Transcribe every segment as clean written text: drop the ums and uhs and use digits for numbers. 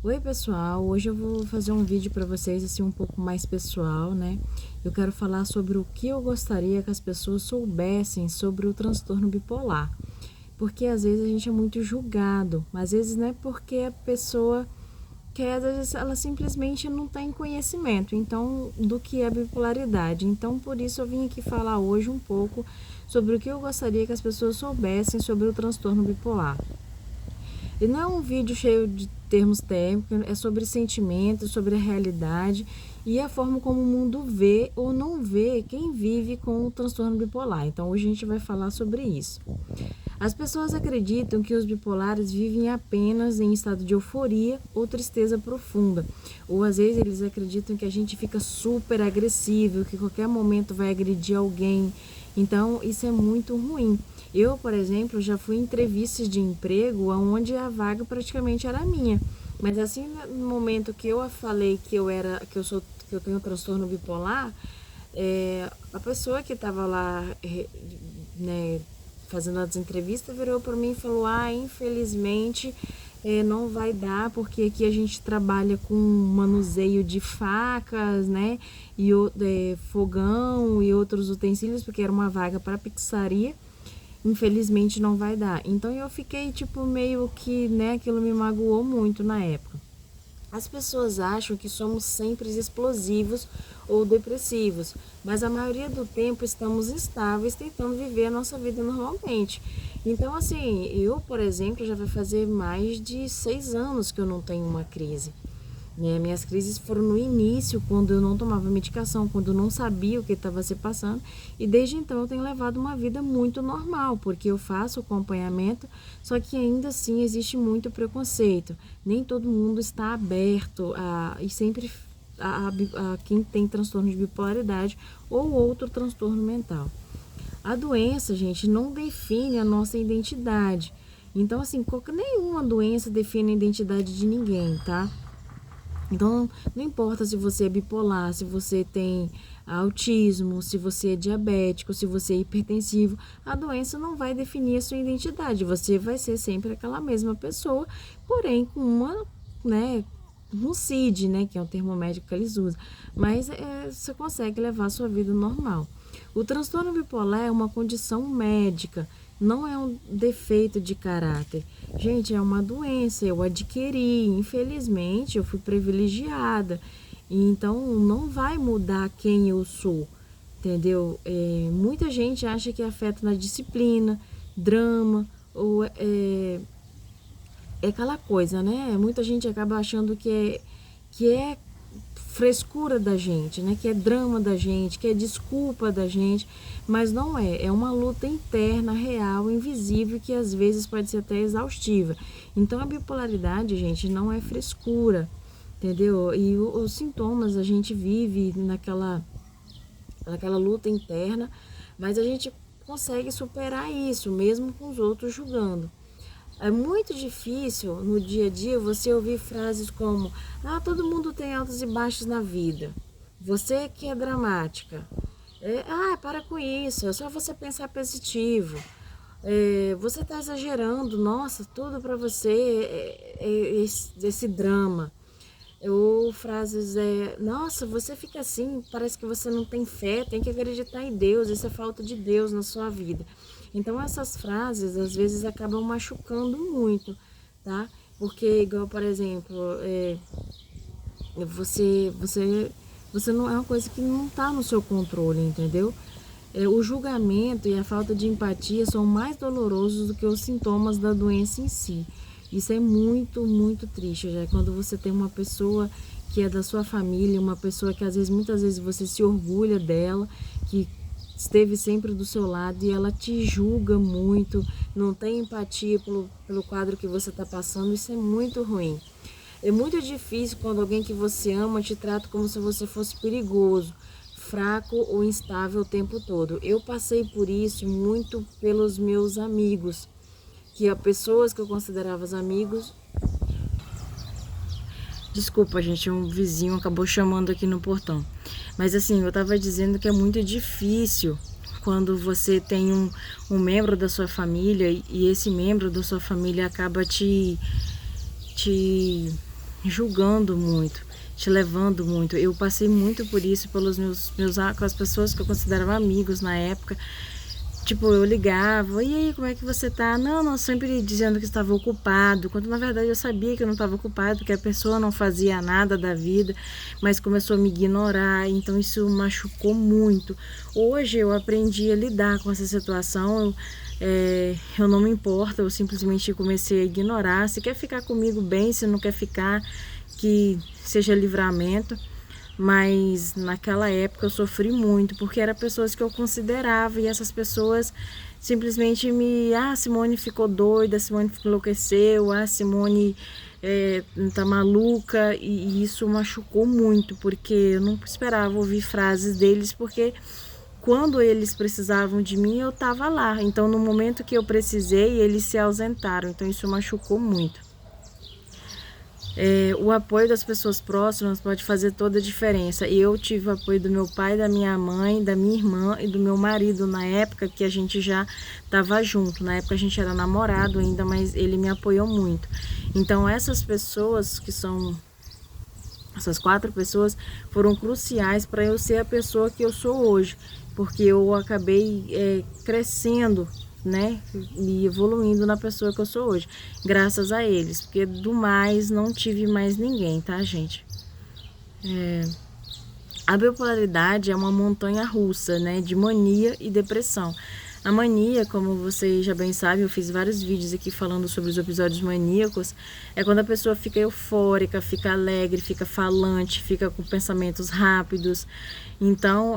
Oi pessoal, hoje eu vou fazer um vídeo para vocês assim um pouco mais pessoal, né? Eu quero falar sobre o que eu gostaria que as pessoas soubessem sobre o transtorno bipolar. Porque às vezes a gente é muito julgado, às vezes não é porque a pessoa quer, às vezes ela simplesmente não tem conhecimento, então, do que é bipolaridade. Então, por isso eu vim aqui falar hoje um pouco sobre o que eu gostaria que as pessoas soubessem sobre o transtorno bipolar. E não é um vídeo cheio de termos técnicos, é sobre sentimentos, sobre a realidade e a forma como o mundo vê ou não vê quem vive com o transtorno bipolar. Então hoje a gente vai falar sobre isso. As pessoas acreditam que os bipolares vivem apenas em estado de euforia ou tristeza profunda. Ou às vezes eles acreditam que a gente fica super agressivo, que qualquer momento vai agredir alguém. Então isso é muito ruim. Eu, por exemplo, já fui em entrevistas de emprego onde a vaga praticamente era minha. Mas assim, no momento que eu falei que eu tenho transtorno bipolar, a pessoa que estava lá, né, fazendo as entrevistas, virou para mim e falou: infelizmente não vai dar, porque aqui a gente trabalha com manuseio de facas, né, e fogão e outros utensílios, porque era uma vaga para pizzaria. Infelizmente não vai dar. Então eu fiquei tipo meio que, né, aquilo me magoou muito na época. As pessoas acham que somos sempre explosivos ou depressivos, mas a maioria do tempo estamos estáveis tentando viver a nossa vida normalmente. Então, assim, eu, por exemplo, já vai fazer mais de 6 anos que eu não tenho uma crise. Minhas crises foram no início, quando eu não tomava medicação, quando eu não sabia o que estava se passando, e desde então eu tenho levado uma vida muito normal, porque eu faço acompanhamento, só que ainda assim existe muito preconceito. Nem todo mundo está aberto e sempre a quem tem transtorno de bipolaridade ou outro transtorno mental. A doença, gente, não define a nossa identidade. Então, assim, nenhuma doença define a identidade de ninguém, tá? Então, não importa se você é bipolar, se você tem autismo, se você é diabético, se você é hipertensivo, a doença não vai definir a sua identidade. Você vai ser sempre aquela mesma pessoa, porém com né, um CID, né, que é o termo médico que eles usam. Mas você consegue levar a sua vida normal. O transtorno bipolar é uma condição médica, não é um defeito de caráter. Gente, é uma doença, eu adquiri, infelizmente, eu fui privilegiada. Então, não vai mudar quem eu sou, entendeu? Muita gente acha que afeta na disciplina, drama, ou é aquela coisa, né? Muita gente acaba achando que é frescura da gente, né? Que é drama da gente, que é desculpa da gente, mas não é. É uma luta interna, real, invisível, que às vezes pode ser até exaustiva. Então a bipolaridade, gente, não é frescura, entendeu? E os sintomas a gente vive naquela luta interna, mas a gente consegue superar isso, mesmo com os outros julgando. É muito difícil no dia a dia você ouvir frases como: todo mundo tem altos e baixos na vida. Você que é dramática. Para com isso, é só você pensar positivo. Você está exagerando, nossa, tudo para você esse drama. Ou frases nossa, você fica assim, parece que você não tem fé, tem que acreditar em Deus, isso é falta de Deus na sua vida. Então essas frases às vezes acabam machucando muito, tá? Porque igual, por exemplo, você não é uma coisa que não está no seu controle, entendeu? O julgamento e a falta de empatia são mais dolorosos do que os sintomas da doença em si. Isso é muito, muito triste, já quando você tem uma pessoa que é da sua família, uma pessoa que muitas vezes você se orgulha dela, que esteve sempre do seu lado e ela te julga muito, não tem empatia pelo quadro que você está passando, isso é muito ruim. É muito difícil quando alguém que você ama te trata como se você fosse perigoso, fraco ou instável o tempo todo. Eu passei por isso muito pelos meus amigos, que as pessoas que eu considerava os amigos. Desculpa, gente, um vizinho acabou chamando aqui no portão. Mas assim, eu tava dizendo que é muito difícil quando você tem um membro da sua família e esse membro da sua família acaba te julgando muito, te levando muito. Eu passei muito por isso, pelos com as pessoas que eu considerava amigos na época. Tipo, eu ligava, e aí, como é que você tá? Não, sempre dizendo que estava ocupado, quando na verdade eu sabia que eu não estava ocupado, que a pessoa não fazia nada da vida, mas começou a me ignorar, então isso machucou muito. Hoje eu aprendi a lidar com essa situação, eu não me importo, eu simplesmente comecei a ignorar. Se quer ficar comigo bem, se não quer ficar, que seja livramento. Mas naquela época eu sofri muito, porque eram pessoas que eu considerava, e essas pessoas simplesmente Simone ficou doida, Simone enlouqueceu, Simone tá maluca, e isso machucou muito, porque eu não esperava ouvir frases deles, porque quando eles precisavam de mim, eu estava lá. Então, no momento que eu precisei, eles se ausentaram, então isso machucou muito. O apoio das pessoas próximas pode fazer toda a diferença. E eu tive o apoio do meu pai, da minha mãe, da minha irmã e do meu marido na época que a gente já estava junto. Na época a gente era namorado ainda, mas ele me apoiou muito. Então essas pessoas essas 4 pessoas foram cruciais para eu ser a pessoa que eu sou hoje, porque eu acabei crescendo, né, e evoluindo na pessoa que eu sou hoje, graças a eles, porque do mais não tive mais ninguém, tá, gente? A bipolaridade é uma montanha russa, né, de mania e depressão. A mania, como vocês já bem sabem, eu fiz vários vídeos aqui falando sobre os episódios maníacos, é quando a pessoa fica eufórica, fica alegre, fica falante, fica com pensamentos rápidos. Então,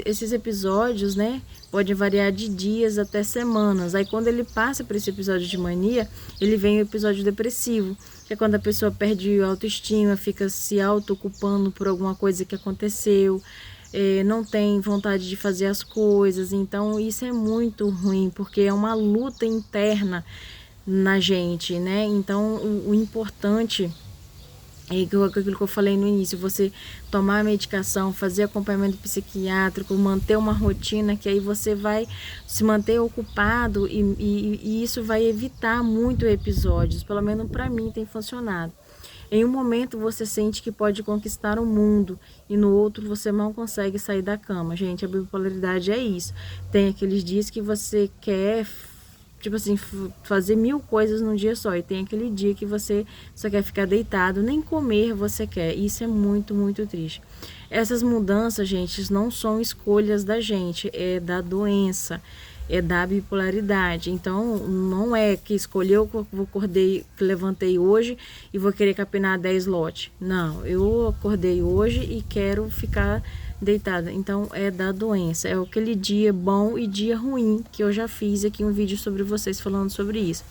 esses episódios, né, podem variar de dias até semanas. Aí, quando ele passa por esse episódio de mania, ele vem o episódio depressivo, que é quando a pessoa perde a autoestima, fica se auto-culpando por alguma coisa que aconteceu, não tem vontade de fazer as coisas. Então isso é muito ruim, porque é uma luta interna na gente, né? Então o importante é aquilo que eu falei no início: você tomar a medicação, fazer acompanhamento psiquiátrico, manter uma rotina, que aí você vai se manter ocupado, e isso vai evitar muito episódios. Pelo menos para mim tem funcionado. Em um momento você sente que pode conquistar o mundo, e no outro você mal consegue sair da cama. Gente, a bipolaridade é isso. Tem aqueles dias que você quer, tipo assim, fazer 1000 coisas num dia só, e tem aquele dia que você só quer ficar deitado, nem comer você quer. Isso é muito, muito triste. Essas mudanças, gente, não são escolhas da gente, é da doença, é da bipolaridade. Então não é que escolheu, acordei, levantei hoje e vou querer capinar 10 lotes. Não, eu acordei hoje e quero ficar deitada. Então é da doença, é aquele dia bom e dia ruim, que eu já fiz aqui um vídeo sobre vocês falando sobre isso.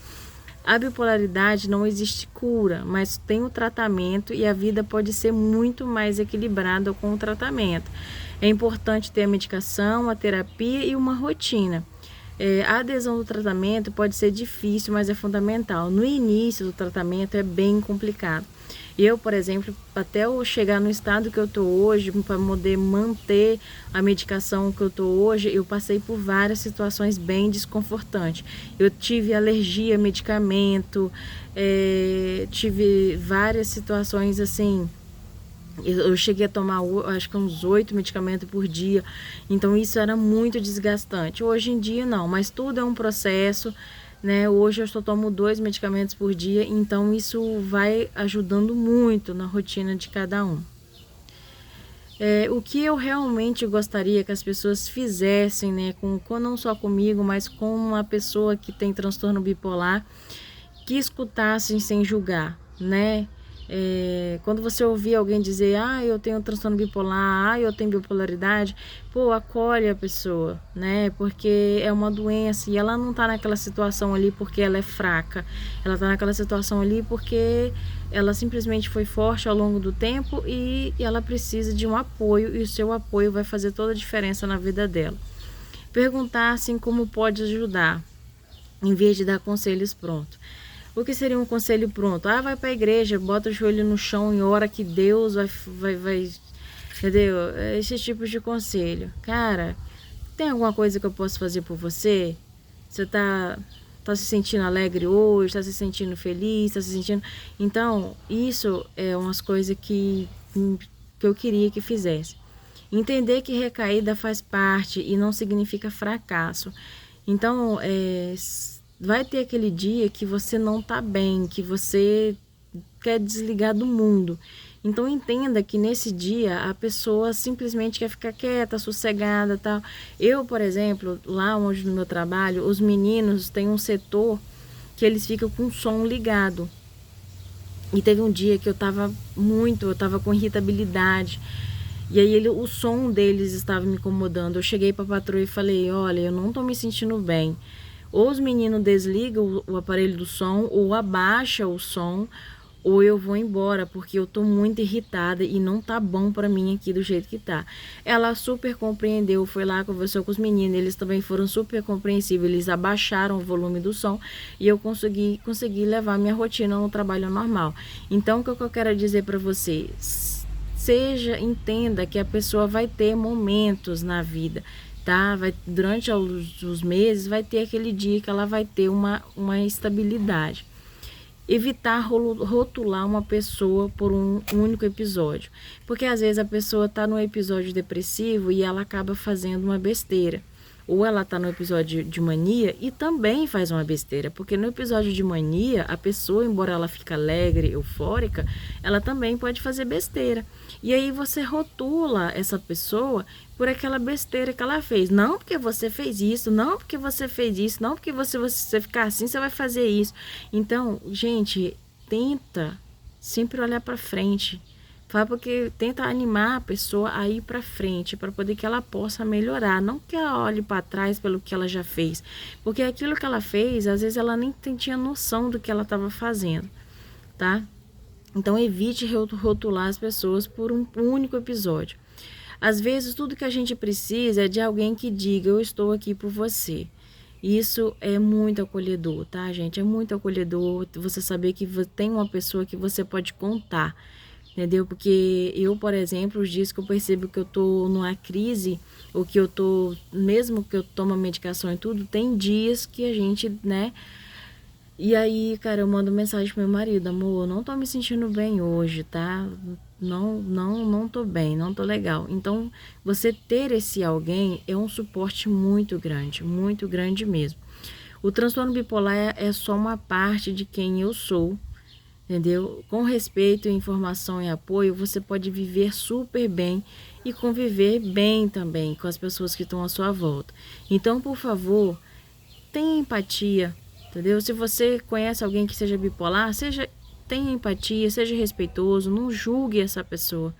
A bipolaridade não existe cura, mas tem o tratamento, e a vida pode ser muito mais equilibrada com o tratamento. É importante ter a medicação, a terapia e uma rotina. A adesão do tratamento pode ser difícil, mas é fundamental. No início do tratamento é bem complicado. Eu, por exemplo, até eu chegar no estado que eu estou hoje, para poder manter a medicação que eu estou hoje, eu passei por várias situações bem desconfortantes. Eu tive alergia a medicamento, tive várias situações assim. Eu cheguei a tomar, acho que uns 8 medicamentos por dia, então isso era muito desgastante. Hoje em dia não, mas tudo é um processo, né? Hoje eu só tomo 2 medicamentos por dia, então isso vai ajudando muito na rotina de cada um. O que eu realmente gostaria que as pessoas fizessem, né, não só comigo, mas com uma pessoa que tem transtorno bipolar, que escutassem sem julgar, né? Quando você ouvir alguém dizer, eu tenho transtorno bipolar, eu tenho bipolaridade, acolhe a pessoa, né? Porque é uma doença, e ela não tá naquela situação ali porque ela é fraca, ela tá naquela situação ali porque ela simplesmente foi forte ao longo do tempo, e ela precisa de um apoio, e o seu apoio vai fazer toda a diferença na vida dela. Perguntar assim como pode ajudar, em vez de dar conselhos prontos. O que seria um conselho pronto? Vai para a igreja, bota o joelho no chão e ora que Deus vai, entendeu? Esse tipo de conselho. Cara, tem alguma coisa que eu posso fazer por você? Você tá tá se sentindo alegre hoje, tá se sentindo feliz, tá se sentindo... Então, isso é umas coisas que eu queria que fizesse. Entender que recaída faz parte e não significa fracasso. Então, vai ter aquele dia que você não tá bem, que você quer desligar do mundo. Então entenda que nesse dia a pessoa simplesmente quer ficar quieta, sossegada, tal. Eu, por exemplo, lá onde no meu trabalho, os meninos têm um setor que eles ficam com o som ligado. E teve um dia que eu tava com irritabilidade. E aí o som deles estava me incomodando. Eu cheguei para a patroa e falei: olha, eu não tô me sentindo bem. Ou os meninos desligam o aparelho do som, ou abaixa o som, ou eu vou embora, porque eu tô muito irritada e não tá bom pra mim aqui do jeito que tá. Ela super compreendeu, foi lá, conversou com os meninos, eles também foram super compreensivos, eles abaixaram o volume do som e eu consegui levar minha rotina no trabalho normal. Então, o que eu quero dizer pra você, entenda que a pessoa vai ter momentos na vida, tá? Durante os meses vai ter aquele dia que ela vai ter uma estabilidade. Evitar rotular uma pessoa por um único episódio, porque às vezes a pessoa está no episódio depressivo e ela acaba fazendo uma besteira, ou ela está no episódio de mania e também faz uma besteira, porque no episódio de mania a pessoa, embora ela fique alegre, eufórica, ela também pode fazer besteira, e aí você rotula essa pessoa por aquela besteira que ela fez. Não porque você fez isso, não porque você fez isso, não porque você ficar assim, você vai fazer isso. Então, gente, tenta sempre olhar para frente. Fala, porque tenta animar a pessoa a ir para frente, para poder que ela possa melhorar. Não que ela olhe para trás pelo que ela já fez. Porque aquilo que ela fez, às vezes ela nem tinha noção do que ela estava fazendo, tá? Então, evite rotular as pessoas por um único episódio. Às vezes, tudo que a gente precisa é de alguém que diga: eu estou aqui por você. Isso é muito acolhedor, tá, gente? É muito acolhedor você saber que tem uma pessoa que você pode contar, entendeu? Porque eu, por exemplo, os dias que eu percebo que eu tô numa crise, ou que eu tô, mesmo que eu tomo a medicação e tudo, tem dias que a gente, né... E aí, cara, eu mando mensagem pro meu marido: amor, não tô me sentindo bem hoje, tá? Não tô bem, não tô legal. Então, você ter esse alguém é um suporte muito grande mesmo. O transtorno bipolar é só uma parte de quem eu sou, entendeu? Com respeito, informação e apoio, você pode viver super bem e conviver bem também com as pessoas que estão à sua volta. Então, por favor, tenha empatia, entendeu? Se você conhece alguém que seja bipolar, tenha empatia, seja respeitoso, não julgue essa pessoa.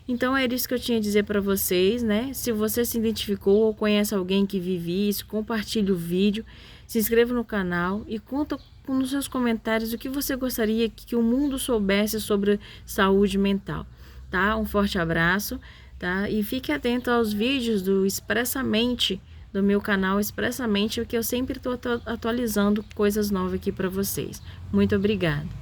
Então é isso que eu tinha a dizer para vocês, né? Se você se identificou ou conhece alguém que vive isso, compartilhe o vídeo, se inscreva no canal e conta nos seus comentários o que você gostaria que o mundo soubesse sobre saúde mental, tá? Um forte abraço, tá? E fique atento aos vídeos do meu canal Expressamente, porque eu sempre estou atualizando coisas novas aqui para vocês. Muito obrigada.